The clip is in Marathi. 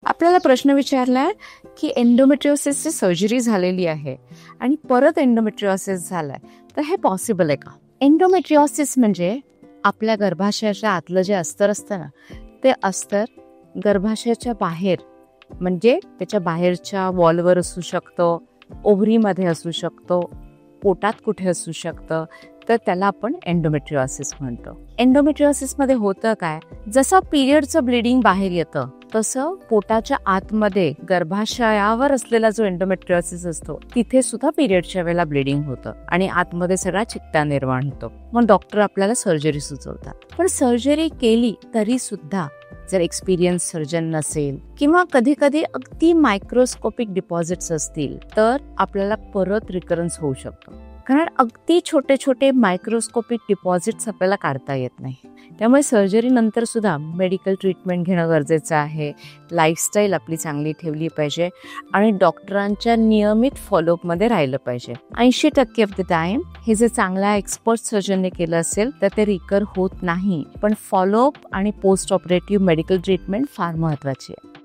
आपल्याला प्रश्न विचारलाय की एंडोमेट्रिओसिसची सर्जरी झालेली आहे आणि परत एंडोमेट्रिओसिस झालाय, तर हे पॉसिबल आहे का? एंडोमेट्रिओसिस म्हणजे आपल्या गर्भाशयाच्या आतलं जे अस्तर असतं ना, ते अस्तर गर्भाशयाच्या बाहेर, म्हणजे त्याच्या बाहेरच्या वॉलवर असू शकतं, ओव्हरीमध्ये असू शकतो, पोटात कुठे असू शकतं, तर त्याला आपण एंडोमेट्रिओसिस म्हणतो. एंडोमेट्रिओसिसमध्ये होतं काय, जसं पिरियडचं ब्लिडिंग बाहेर येतं तसं पोटाच्या आतमध्ये गर्भाशयावर असलेला जो एंडोमेट्रिओसिस असतो तिथे सुद्धा पिरियडच्या वेळेला ब्लिडिंग होतं आणि आतमध्ये सगळा चिकटा निर्माण होतो. मग डॉक्टर आपल्याला सर्जरी सुचवतात. पण सर्जरी केली तरी सुद्धा जर एक्सपिरियन्स सर्जन नसेल किंवा कधी कधी अगदी मायक्रोस्कोपिक डिपॉझिट्स असतील तर आपल्याला परत रिकरन्स होऊ शकतो. कारण अगदी छोटे छोटे मायक्रोस्कोपिक डिपॉझिट्स आपल्याला काढता येत नाही. त्यामुळे सर्जरी नंतर सुद्धा मेडिकल ट्रीटमेंट घेणं गरजेचं आहे. लाईफस्टाईल आपली चांगली ठेवली पाहिजे आणि डॉक्टरांच्या नियमित फॉलोअपमध्ये राहिलं पाहिजे. 80% ऑफ द टाइम हे जे चांगला एक्सपर्ट सर्जनने केलं असेल तर ते रिकर होत नाही. पण फॉलोअप आणि पोस्ट ऑपरेटिव्ह मेडिकल ट्रीटमेंट फार महत्वाची आहे.